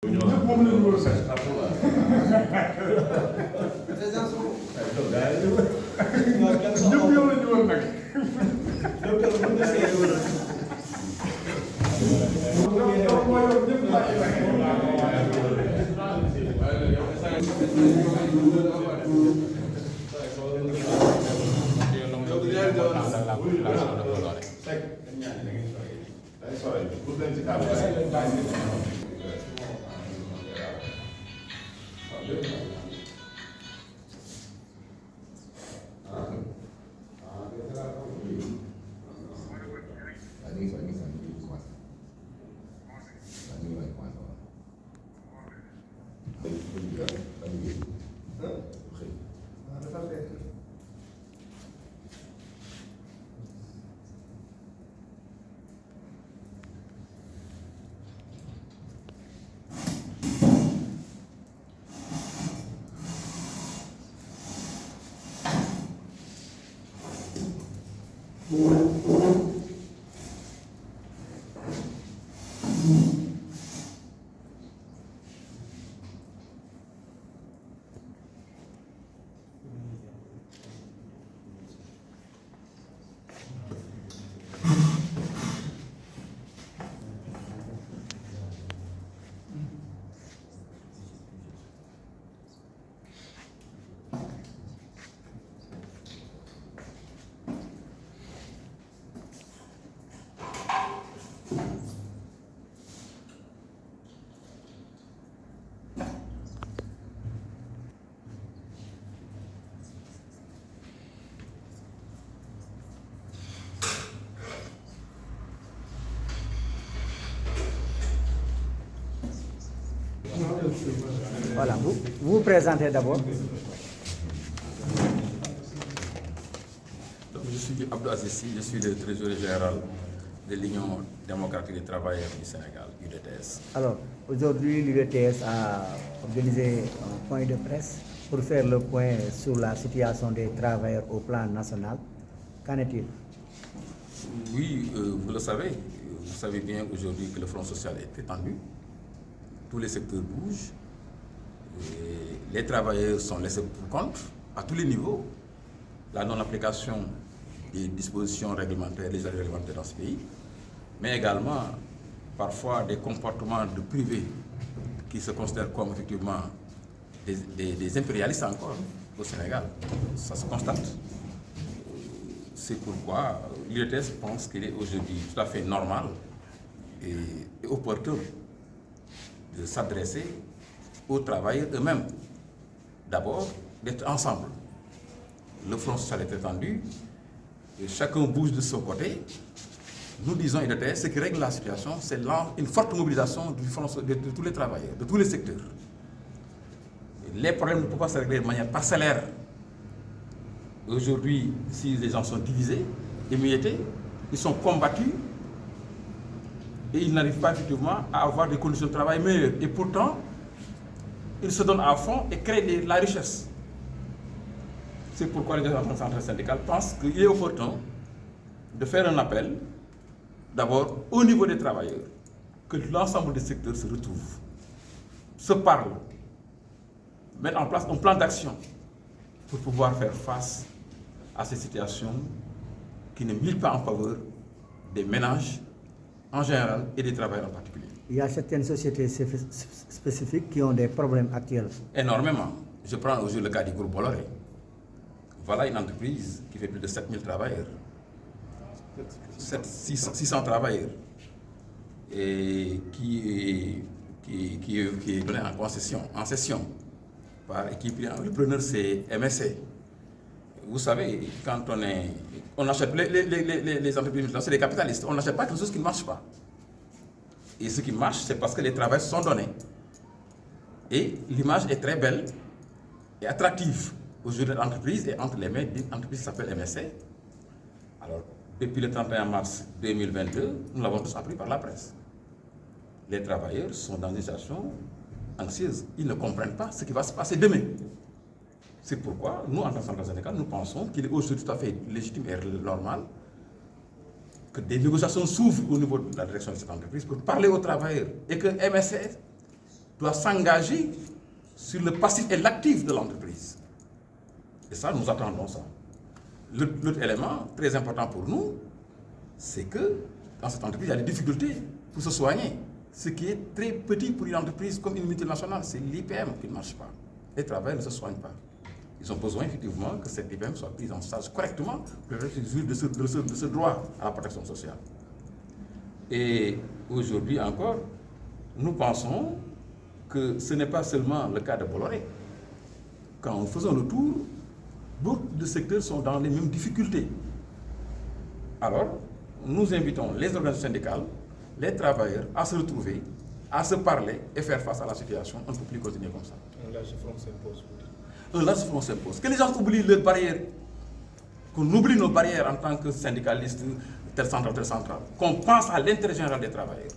ñëpp moom la ñu war a sax. ñëpp yow la ñu war nag. Voilà, vous vous présentez d'abord. Je suis Abdou Aziz, je suis le trésorier général de l'Union démocratique des travailleurs du Sénégal, UDTS. Alors, aujourd'hui, l'UDTS a organisé un point de presse pour faire le point sur la situation des travailleurs au plan national. Qu'en est-il? Oui, vous savez bien aujourd'hui que le Front social est étendu, tous les secteurs bougent, et les travailleurs sont laissés pour compte à tous les niveaux. La non-application des dispositions réglementaires, les actes réglementaires dans ce pays, mais également parfois des comportements de privés qui se considèrent comme effectivement des impérialistes encore au Sénégal. Ça se constate. C'est pourquoi l'UDTS pense qu'il est aujourd'hui tout à fait normal et opportun de s'adresser aux travailleurs eux-mêmes. D'abord, d'être ensemble. Le front social est étendu, et chacun bouge de son côté. Nous disons UDTS, ce qui règle la situation, c'est une forte mobilisation de tous les travailleurs, de tous les secteurs. Les problèmes ne peuvent pas se régler de manière parcellaire. Aujourd'hui, si les gens sont divisés, émiettés, ils sont combattus et ils n'arrivent pas effectivement à avoir des conditions de travail meilleures. Et pourtant, ils se donnent à fond et créent la richesse. C'est pourquoi les organisations centrales syndicales pensent qu'il est opportun de faire un appel, d'abord au niveau des travailleurs, que l'ensemble des secteurs se retrouvent, se parlent, mettent en place un plan d'action pour pouvoir faire face à ces situations qui ne milent pas en faveur des ménages en général et des travailleurs en particulier. Il y a certaines sociétés spécifiques qui ont des problèmes actuels. Énormément. Je prends aujourd'hui le cas du groupe Bolloré. Voilà une entreprise qui fait plus de 7000 travailleurs, 600 travailleurs, et qui est donnée en concession, en cession, par équipe. Le preneur, c'est MSC. Vous savez, quand on achète les entreprises, c'est des capitalistes, on n'achète pas quelque chose qui ne marche pas. Et ce qui marche, c'est parce que les travailleurs sont donnés. Et l'image est très belle et attractive aujourd'hui de l'entreprise et entre les mains d'une entreprise qui s'appelle MSC. Alors, depuis le 31 mars 2022, nous l'avons tous appris par la presse. Les travailleurs sont dans une situation anxieuse. Ils ne comprennent pas ce qui va se passer demain. C'est pourquoi, nous, en tant que centrale syndicale, nous pensons qu'il est aujourd'hui tout à fait légitime et normal que des négociations s'ouvrent au niveau de la direction de cette entreprise pour parler aux travailleurs et que MSC doit s'engager sur le passif et l'actif de l'entreprise. Et ça, nous attendons ça. L'autre élément très important pour nous, c'est que dans cette entreprise, il y a des difficultés pour se soigner. Ce qui est très petit pour une entreprise comme une multinationale, c'est l'IPM qui ne marche pas. Les travailleurs ne se soignent pas. Ils ont besoin effectivement que cette IPM soit prise en charge correctement pour jouir de ce droit à la protection sociale. Et aujourd'hui encore, nous pensons que ce n'est pas seulement le cas de Bolloré. Quand nous faisons le tour, beaucoup de secteurs sont dans les mêmes difficultés. Alors, nous invitons les organisations syndicales, les travailleurs à se retrouver, à se parler et faire face à la situation. On ne peut plus continuer comme ça. Un large front s'impose. Un large front s'impose. Que les gens oublient leurs barrières, qu'on oublie nos barrières en tant que syndicalistes, telle centrale, qu'on pense à l'intérêt général des travailleurs.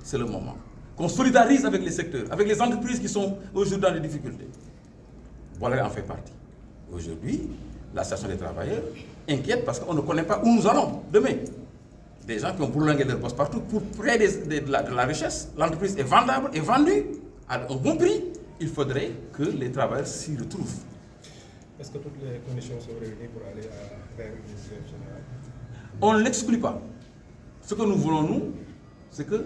C'est le moment. Qu'on solidarise avec les secteurs, avec les entreprises qui sont aujourd'hui dans des difficultés. Bolloré en fait partie. Aujourd'hui, la situation des travailleurs inquiète parce qu'on ne connaît pas où nous allons demain. Des gens qui ont bourlingué leur poste partout pour créer de la richesse. L'entreprise est vendable, est vendue à un bon prix. Il faudrait que les travailleurs s'y retrouvent. Est-ce que toutes les conditions sont réunies pour aller vers une grève générale? On ne l'exclut pas. Ce que nous voulons, nous, c'est que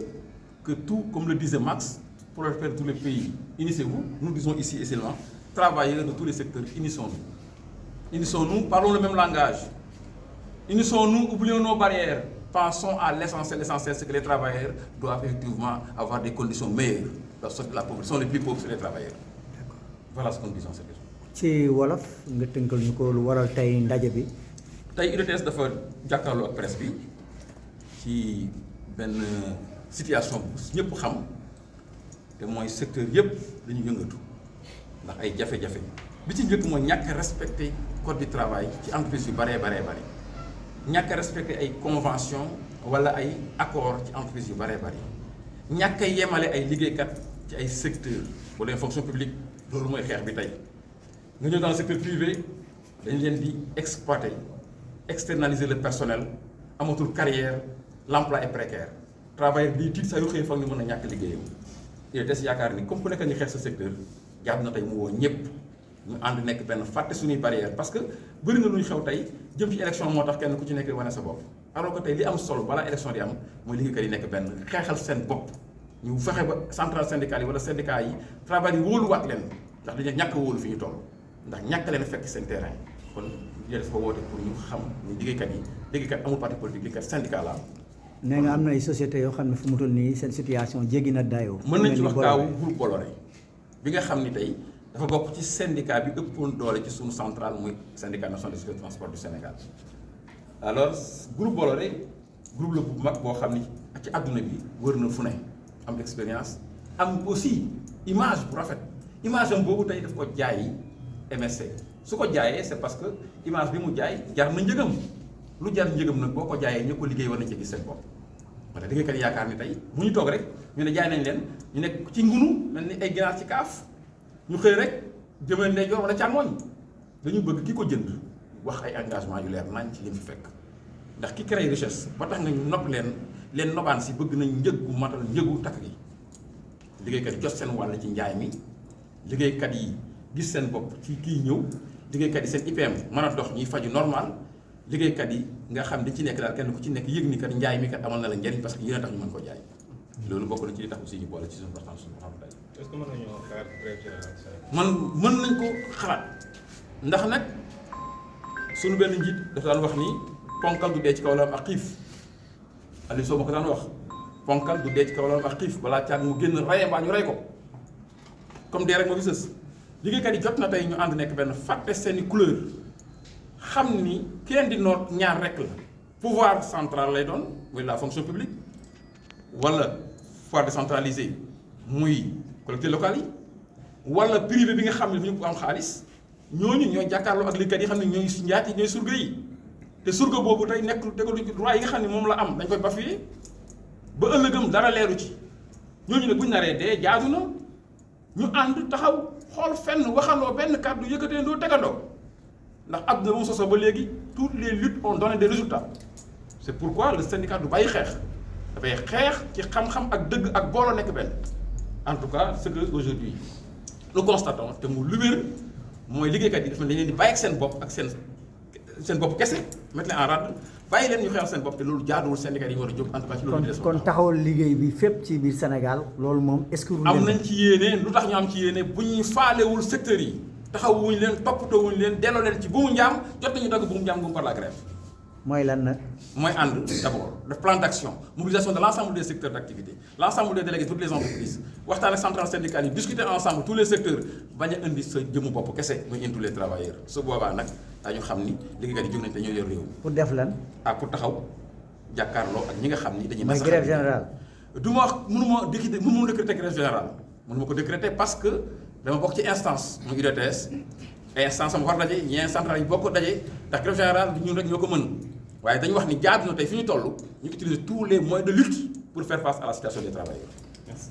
tout, comme le disait Max, pour le faire tous les pays, unissez-vous. Nous disons ici et seulement, travailleurs de tous les secteurs, unissons-nous. Unissons-nous, parlons le même langage. Unissons-nous, oublions nos barrières. Pensons à l'essentiel, c'est que les travailleurs doivent effectivement avoir des conditions meilleures. La pauvreté sont les plus pauvres, c'est les travailleurs. Voilà ce que nous disons cette question. ci wolof nga tënkal ñu ko lu waral tey ndaje bi. tey UDTS dafa jàkkaarloo ak presse bi ci benn situation bu ñëpp xam te mooy secteur yëpp dañu yëngatu ndax ay jafe-jafe bi ci njëkk mooy ñàkk respecté code du travail ci entreprise yu baree ñàkk respecté ay convention wala ay accord ci entreprise yu baree ñàkk a yemale ay liggéeykat ci ay secteur wala fonction publique loolu mooy xeex bi tey nga ñëw dans le secteur privé dañ leen di exploiter externaliser le personnel amatul carrière l'emploi est précaire travailleur bii tiit saa yu xëy foog ni mën a ñàkk liggéeyam et des yaakaar ni comme ku nekk ngi xeex sa secteur jàpp na tey mu woo ñëpp ñu ànd nekk benn fàtte suñuy barrière parce que bëri na lu ñu xew tey jëm ci élection moo tax kenn ku ci nekk wane sa bopp alors que tey li am solo balaa élection di am mooy liggéeykat yi nekk benn xeexal seen bopp ñu fexe ba centrale syndicale yi wala syndicat yi travail yi wóoluwaat leen ndax dañu ñàkk a wóolu fi ñu toll ndax ñàkk leen fekk seen terrain kon yéen dafa woote pour ñu xam ñu liggéeykat amul parti politique liggéeykat syndicat la am. nee nga am na ay sociétés yoo xam ne fu mu toll nii seen situation jéggi na dayoo. mën nañ ci wax kaawu groupe Bolloré bi nga xam ni tey dafa bokk ci syndicat bi ëppoon doole ci suñu centrale muy syndicat national des transports du Sénégal. alors groupe Bolloré groupe la bu mag boo xam ni ci àdduna bi wër na fu ne am expérience am aussi image bu rafet image am boobu tey daf ko jaay MSC su ko jaayee c'est parce que image bi mu jaay jar na njëgam lu jar njëgam nag boo ko jaayee ñu ko liggéey war nañ ci gis seen bopp. wala liggéeykat yi yaakaar ni tey bu ñu toog rek ñu ne jaay nañ leen ñu nekk ci ngunu mel ni ay ginaar ci kaaf ñu xëy rek jëmale ndeyjoor wala càmmooñ dañu bëgg ki ko jënd wax ay engagement yu leer nañ ci lim fi fekk ndax ki créé richesse ba tax nga ñu nopp leen nobaan si bëgg nañ njëg gu matal njëgu takk gi liggéeykat yi jot seen wàll ci njaay mi liggéeykat yi gis seen bopp ci kii ñëw liggéeykat yi seen IPM mën a dox ñuy faju normal liggéeykat yi nga xam di ci nekk daal kenn ku ci nekk yëg ni kat njaay mi kat amal na la njariñ parce que yéen a tax ñu mën ko jaay loolu bokk na ci li tax aussi ñu boole ci suñu waxtaan suñu xam tey. est-ce que mën nañoo xalaat grève générale? mën nañ ko xalaat ndax nag suñu benn njiit dafa daan wax ni ponkal du dee ci kaw la am ak xiif Aliou Sow ma ko daan wax ponkal du dee ci kaw la am ak xiif balaa caag mu génn rey mbaa ñu rey ko comme dee rek moo fi sës liggéeykat yi jot na tey ñu ànd nekk benn fàtte seeni couleur xam ni ki leen di noot ñaar rek la pouvoir central lay doon muy la fonction publique wala pouvoir décentralisé muy collectivités locales yi wala privé bi nga xam ne dafa ñu am xaalis ñooñu ñooy jàkkaarloo ak liggéeykat yi xam ne ñooy njaati ñooy surga yi te surga boobu tey nekk tegalu ci droit yi nga xam ne moom la am dañ koy bafoué ba ëllëgam dara leeru ci ñooñu nag bu ñu naree dee jaadu na ñu ànd taxaw xool fenn waxandoo benn kàddu yëkkateendoo tegandoo ndax àdduna moom sosoo ba léegi toutes les luttes ont donné des résultats c'est pourquoi le syndicat du bàyyi xeex dafay xeex ci xam-xam ak dëgg ak booloo nekk benn en tout cas ce que aujourd'hui nous constatons te mu lu wér mooy liggéeykat yi daf dañ leen di bàyyi ak seen bopp ak seen bopp kese mettre leen en rade bàyyi leen ñu xeexal seen bopp te loolu jaaduwul syndicat yi war a jóg en tout cas ci loolu. kon taxawal liggéey bi fépp ci biir Sénégal loolu moom est-ce que. am nañ ci yéene lu tax ñu am ci yéene bu ñuy faalewul secteurs yi taxawuñ leen toppatoowuñ leen delloo leen ci buumu njaam jot nañu dagg buumu njaam par la grève. mooy lan nag. mooy ànd d'abord le plan d'action mobilisation de l'ensemble des secteurs d'activité l'ensemble des délégués toutes les entreprises waxtaan ak centrales syndicales yi discuter ensemble tous les secteurs bañ a indi sa jëmu bopp kese muy indi tous les travailleurs su boobaa nag dañu xam ni liggéeykat yi jóg nañ te ñoo yor réew mi. pour def lan. pour taxaw jàkkaarloo ak ñi nga xam ni dañuy. mooy grève générale. du ma wax mënuma décréter grève générale mënuma ko décréter parce que dama bokk ci instance muy UDTS ay instance am war daje ñeent centrales yi bokk daje ndax grève générale ñun rek ñoo ko mën waaye dañu wax ni jaadu na tey fi ñu toll ñu utiliser tous les moyens de lutte pour faire face à la situation des travailleurs. Merci.